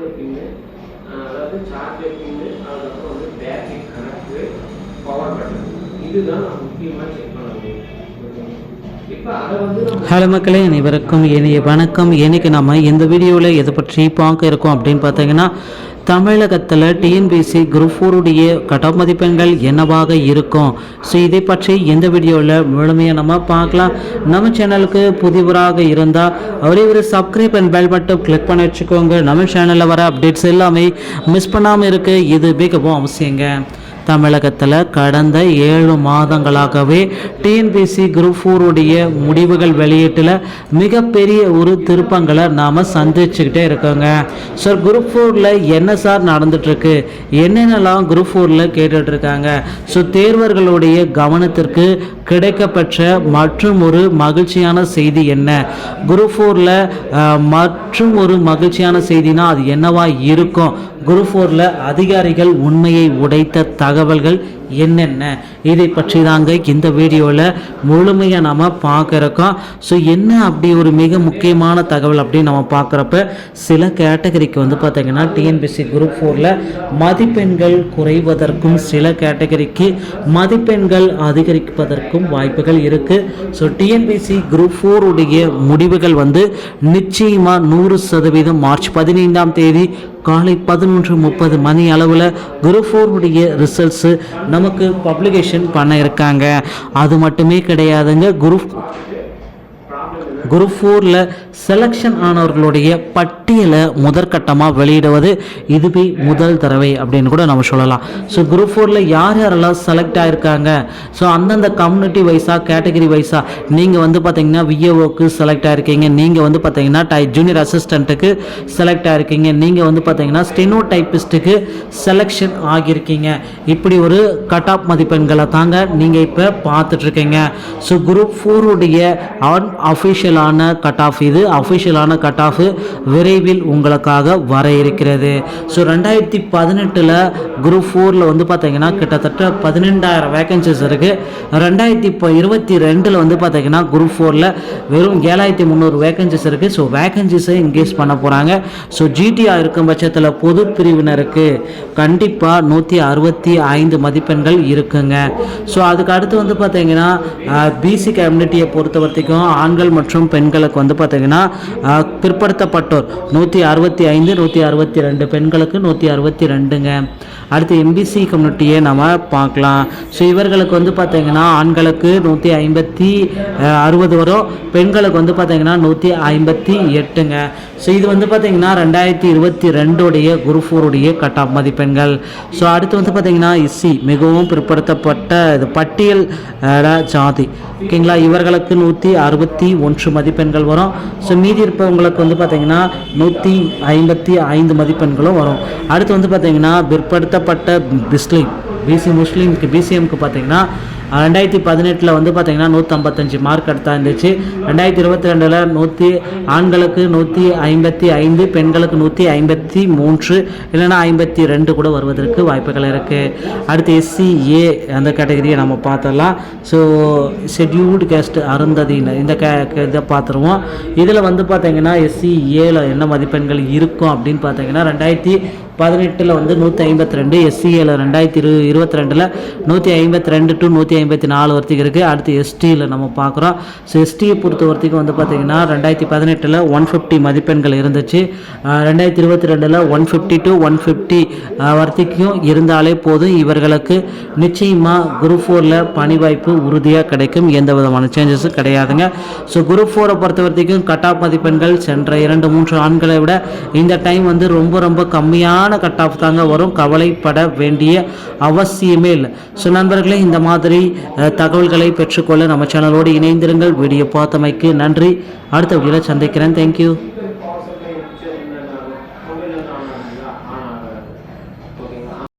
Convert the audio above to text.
Charger பின்னு, அதாவது charger பின்னு, அதுக்கப்புறம் வந்து பேட்டரி கனெக்டரு, பவர் பட்டன், இதுதான் நான் முக்கியமாக செக் பண்ண முடியும். ஹலோ மக்களே, அனைவருக்கும் இனிய வணக்கம். இன்றைக்கி நம்ம இந்த வீடியோவில் எதை பற்றி பார்க்க இருக்கோம் அப்படின்னு பார்த்தீங்கன்னா, தமிழகத்தில் டிஎன்பிஎஸ்சி குரூப் 4உடைய கட் ஆஃப் மதிப்பெண்கள் என்னவாக இருக்கும். ஸோ இதை பற்றி இந்த வீடியோவில் முழுமையாக நம்ம பார்க்கலாம். நம்ம சேனலுக்கு புதிவராக இருந்தால் ஒரே ஒரு subscribe and bell button click பண்ணி வச்சுக்கோங்க. நம்ம சேனலில் வர அப்டேட்ஸ் எல்லாமே மிஸ் பண்ணாமல் இருக்கு, இது மிகவும் அவசியங்க. தமிழகத்தில் கடந்த 7 மாதங்களாகவே டிஎன்பிஎஸ்சி குரூப் 4உடைய முடிவுகள் வெளியீட்டில் மிகப்பெரிய ஒரு திருப்பங்களை நாம் சந்திச்சுக்கிட்டே இருக்கோங்க. சார் குரூப் 4ல் என்ன சார் நடந்துட்டுருக்கு, என்னென்னலாம் குரூப் 4ல் கேட்டுட்ருக்காங்க. ஸோ தேர்வர்களுடைய கவனத்திற்கு கிடைக்கப்பெற்ற மற்றும் ஒரு மகிழ்ச்சியான செய்தி என்ன, குரூப் 4ல் மற்றும் ஒரு மகிழ்ச்சியான செய்தினா அது என்னவா இருக்கும், குரூப் 4ல் அதிகாரிகள் உண்மையை உடைத்த தகவல்கள் என்னென்ன, இதை பற்றி தாங்க இந்த வீடியோவில் முழுமையாக நம்ம பார்க்குறோம். ஸோ என்ன அப்படி ஒரு மிக முக்கியமான தகவல் அப்படின்னு நம்ம பார்க்குறப்ப, சில கேட்டகரிக்கு வந்து பார்த்திங்கன்னா டிஎன்பிஎஸ்சி குரூப் 4ல் மதிப்பெண்கள் குறைவதற்கும் சில கேட்டகரிக்கு மதிப்பெண்கள் அதிகரிப்பதற்கும் வாய்ப்புகள் இருக்குது. ஸோ டிஎன்பிஎஸ்சி குரூப் 4உடைய முடிவுகள் வந்து நிச்சயமாக 100% மார்ச் 15ஆம் தேதி காலை 11:30 மணி அளவில் குரூப் 4உடைய ரிசல்ட்ஸு நமக்கு பப்ளிகேஷன் பண்ண இருக்காங்க. அது மட்டுமே கிடையாதுங்க, குரூப் 4ல் செலெக்ஷன் ஆனவர்களுடைய பட்டியலை முதற்கட்டமாக வெளியிடுவது இதுவே முதல் தடவை அப்படின்னு கூட நம்ம சொல்லலாம். ஸோ குரூப் 4ல் யார் யாரெல்லாம் செலக்ட் ஆகிருக்காங்க, ஸோ அந்தந்த கம்யூனிட்டி வைஸாக கேட்டகரி வைஸாக நீங்கள் வந்து பார்த்தீங்கன்னா விஏஓக்கு செலக்ட் ஆகிருக்கீங்க, நீங்கள் வந்து பார்த்தீங்கன்னா ஜூனியர் அசிஸ்டண்ட்டுக்கு செலக்ட் ஆகிருக்கீங்க, நீங்கள் வந்து பார்த்தீங்கன்னா ஸ்டெனோ டைப்பிஸ்ட்டுக்கு செலெக்ஷன் ஆகியிருக்கீங்க. இப்படி ஒரு கட் ஆஃப் மதிப்பெண்களை தாங்க நீங்கள் இப்போ பார்த்துட்ருக்கீங்க. ஸோ குரூப் 4உடைய அஃபிஷியலான கட் ஆஃப், இது அஃபிஷியலான கட் ஆஃப் விரைவில் உங்களுக்காக வர இருக்கிறது. ஸோ 2018 குரூப் 4ல் வந்து பார்த்தீங்கன்னா கிட்டத்தட்ட 12000 வேகன்சிஸ் இருக்குது. 2022 வந்து பார்த்தீங்கன்னா குரூப் 4ல் வெறும் 7300 வேகன்சிஸ் இருக்குது. ஸோ வேகன்சிஸை இன்க்ரீஸ் பண்ண போகிறாங்க. ஸோ ஜிடிஆர் இருக்கும் பட்சத்தில் பொது பிரிவினருக்கு கண்டிப்பாக 165 மதிப்பெண்கள் இருக்குங்க. ஸோ அதுக்கு அடுத்து வந்து பார்த்தீங்கன்னா பிசி கம்யூனிட்டியை பொறுத்த வரைக்கும் ஆண்கள் மற்றும் பெண்களுக்கு வந்து பார்த்தீங்கன்னா பிற்படுத்தப்பட்டோர் 165, 162, பெண்களுக்கு 162ங்க. அடுத்து எம்பிசி கம்யூனிட்டியை நம்ம பார்க்கலாம். ஸோ இவர்களுக்கு வந்து பார்த்தீங்கன்னா ஆண்களுக்கு 160 வரும், பெண்களுக்கு வந்து பார்த்தீங்கன்னா 158ங்க. ஸோ இது வந்து பார்த்தீங்கன்னா 2022 குரூப் 4உடைய கட் ஆஃப் மதிப்பெண்கள். ஸோ அடுத்து வந்து பார்த்தீங்கன்னா எஸ்சி மிகவும் பிற்படுத்தப்பட்ட இது பட்டியல் ஜாதி, ஓகேங்களா, இவர்களுக்கு 161 மதிப்பெண்கள் வரும். ஸோ மீதி இருப்பவங்களுக்கு வந்து பார்த்தீங்கன்னா 155 மதிப்பெண்களும் வரும். அடுத்து வந்து பார்த்தீங்கன்னா பிற்படுத்தப்பட்ட முஸ்லீம்க்கு பிசிஎம்க்கு பார்த்தீங்கன்னா 2018 வந்து பார்த்தீங்கன்னா 155 மார்க் எடுத்தா இருந்துச்சு. 2022 ஆண்களுக்கு 155, பெண்களுக்கு 153 இல்லைன்னா 52 கூட வருவதற்கு வாய்ப்புகள் இருக்குது. அடுத்து எஸ்சிஏ அந்த கேட்டகரியை நம்ம பார்த்துடலாம். ஸோ ஷெட்யூல்டு கேஸ்ட் அருந்ததியினர் இந்த இதை பார்த்துருவோம். இதில் வந்து பார்த்தீங்கன்னா எஸ்சிஏல என்ன மதிப்பெண்கள் இருக்கும் அப்படின்னு பார்த்தீங்கன்னா 2018 வந்து 152, எஸ்சிஏல 2022 152 to 154 வரைக்கும் இருக்குது. அடுத்து எஸ்டியில் நம்ம பார்க்குறோம். ஸோ எஸ்டியை பொறுத்த வரைக்கும் வந்து பார்த்திங்கன்னா 2018 150 மதிப்பெண்கள் இருந்துச்சு. 2022 150 to 150 வரைக்கும் இருந்தாலே போதும், இவர்களுக்கு நிச்சயமாக குரூப் 4ல் பணி வாய்ப்பு உறுதியாக கிடைக்கும், எந்த விதமான சேஞ்சஸும் கிடையாதுங்க. ஸோ குரூப் 4 பொறுத்த வரைக்கும் கட் ஆஃப் மதிப்பெண்கள் சென்ற 2-3 ஆண்களை விட இந்த டைம் வந்து ரொம்ப கம்மியான கட் ஆஃப் தாங்க வரும், கவலைப்பட வேண்டிய அவசியமே இல்லை. ஸோ நண்பர்களே, இந்த மாதிரி தகவல்களை பெற்றுக்கொள்ள நம்ம சேனலோடு இணைந்திருங்கள். வீடியோ பார்த்தமைக்கு நன்றி. அடுத்த வீடியோவில் சந்திக்கிறேன். தேங்க்யூ.